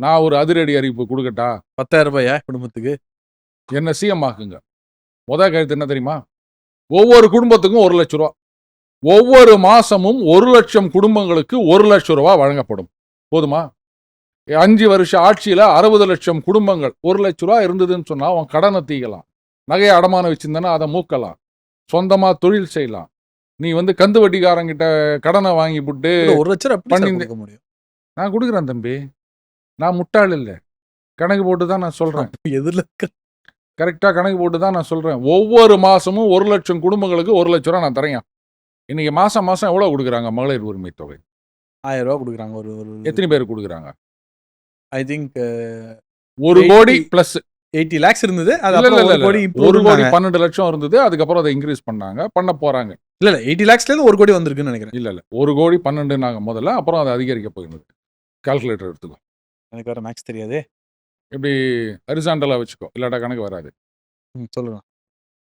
நான் ஒரு அதிரடி அறிவிப்பு கொடுக்கட்டா? 10,000 ரூபாயா குடும்பத்துக்கு? என்ன சிஎம் ஆக்குங்க. கருத்து என்ன தெரியுமா? ஒவ்வொரு குடும்பத்துக்கும் 1 லட்சம் ரூபா. ஒவ்வொரு மாசமும் 1 லட்சம் குடும்பங்களுக்கு 1 லட்சம் ரூபா வழங்கப்படும். போதுமா? 5 வருஷ ஆட்சியில 60 லட்சம் குடும்பங்கள் 1 லட்சம் ரூபா இருந்ததுன்னு சொன்னா அவன் கடனை தீக்கலாம். நகையை அடமானம் வச்சிருந்தானா அதை மூக்கலாம். சொந்தமா தொழில் செய்யலாம். நீ கந்து வட்டிக்காரங்கிட்ட கடனை வாங்கி புட்டு 1 லட்சம் எப்படி கொடுக்க முடியும்? நான் கொடுக்குறேன் தம்பி. நான் முட்டாள் இல்ல. கணக்கு போட்டு தான் நான் சொல்றேன். எதுல கரெக்டா கணக்கு போட்டு தான் நான் சொல்றேன். ஒவ்வொரு மாசமும் 1 லட்சம் குடும்பங்களுக்கு 1 லட்சம் ரூபா நான் தரேன். இன்னைக்கு மாசம் எவ்வளவு கொடுக்குறாங்க மகளிர் உரிமை தொகை? 1000 ரூபா கொடுக்குறாங்க. ஒரு எத்தனை பேர் கொடுக்குறாங்க? ஐ திங்க் 1 கோடி பிளஸ் 80 lakhs இருந்தது. அது இல்ல, அப்புறம் இல்ல, 1 கோடி இல்ல. இம்ப்ரூவ் 1 கோடி 12 லட்சம் இருந்தது. அதுக்கப்புறம் அதை இன்க்ரீஸ் பண்ணாங்க. பண்ண போறாங்க. இல்ல 80 lakhsல இருந்து 1 கோடி வந்திருக்குன்னு நினைக்கிறேன். இல்ல 1 கோடி 12 முதல்ல, அப்புறம் அதை அதிகரிக்க போயிருந்தது. கால்குலேட்டர் எடுத்துக்கோ. எனக்கு வேற மேக்ஸ் தெரியாதே. எப்படி ஹரிசாண்டலா வச்சுக்கோ, இல்லாட்டா கணக்கு வராது. சொல்லுங்க.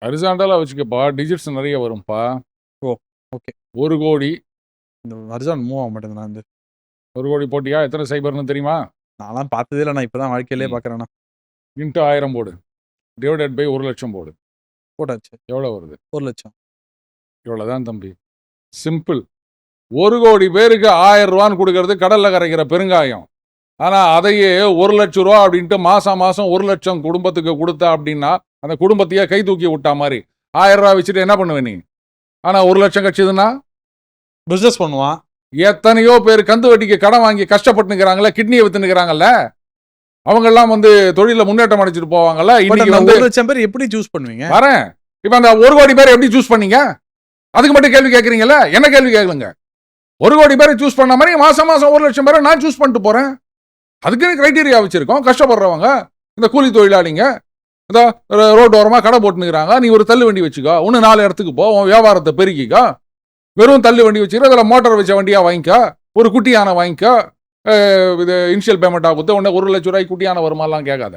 ஹரிசாண்டலா வச்சுக்கப்பா, டிஜிட்ஸ் நிறைய வரும்பா. ஓ ஓகே. 1 கோடி இந்த ஹரிசான் மூவ் ஆக மாட்டேங்குது. நான் 1 கோடி போட்டியா? எத்தனை சைபர்னு தெரியுமா? நான்லாம் பார்த்ததே இல்லை. நான் இப்பதான் வாழ்க்கையிலே பார்க்குறேன்னா. இன்ட்டு 1000 போடு. டிவைடட் பை 1 லட்சம் போடு. போட்டாச்சு. எவ்வளோ வருது? 1 லட்சம். இவ்வளோதான் தம்பி. சிம்பிள். 1 கோடி பேருக்கு 1000 ரூபான்னு கொடுக்கறது கடல்ல கரைக்கிற பெருங்காயம். ஆனா அதையே 1 லட்சம் ரூபா அப்படின்ட்டு மாசம் 1 லட்சம் குடும்பத்துக்கு கொடுத்தா அப்படின்னா அந்த குடும்பத்தையே கை தூக்கி விட்டா மாதிரி. 1000 ரூபா வச்சுட்டு என்ன பண்ணுவ நீ? ஆனா 1 லட்சம் கட்சிதுன்னா பிசினஸ் பண்ணுவான். எத்தனையோ பேர் கந்து வட்டிக்கு கடன் வாங்கி கஷ்டப்பட்டுக்கிறாங்கல்ல, கிட்னியை வித்துனுக்குறாங்கல்ல, அவங்க எல்லாம் தொழில முன்னேற்றம் அடைச்சிட்டு போவாங்கல்ல. இன்னைக்கு 1 லட்சம் பேர் எப்படி சூஸ் பண்ணுவீங்க? வரேன். இப்ப அந்த 1 கோடி பேர் எப்படி சூஸ் பண்ணீங்க? அதுக்கு மட்டும் கேள்வி கேட்கறீங்கல்ல? என்ன கேள்வி கேளுங்க. 1 கோடி பேரை சூஸ் பண்ண மாதிரி மாசம் 1 லட்சம் பேரை நான் சூஸ் பண்ணிட்டு போறேன். அதுக்குன்னு கிரைட்டீரியா வச்சிருக்கோம். கஷ்டப்படுறவங்க, இந்த கூலி தொழிலாளிங்க, இந்த ரோடு ஓரமா கடை போட்டுனுக்குறாங்க. நீ ஒரு தள்ளு வண்டி வச்சுக்கோ, ஒன்று 4 இடத்துக்கு போ, உன் வியாபாரத்தை பெருக்கிக்கோ. வெறும் தள்ளு வண்டி வச்சுக்கிறோம், அதில் மோட்டார் வச்ச வண்டியா வாங்கிக்கோ, ஒரு குட்டி யானை வாங்கிக்கோ, இது இனிஷியல் பேமெண்ட் ஆகுது, உடனே 1 லட்சம் ரூபாய்க்கு குட்டி யானை வருமாலாம் கேட்காத.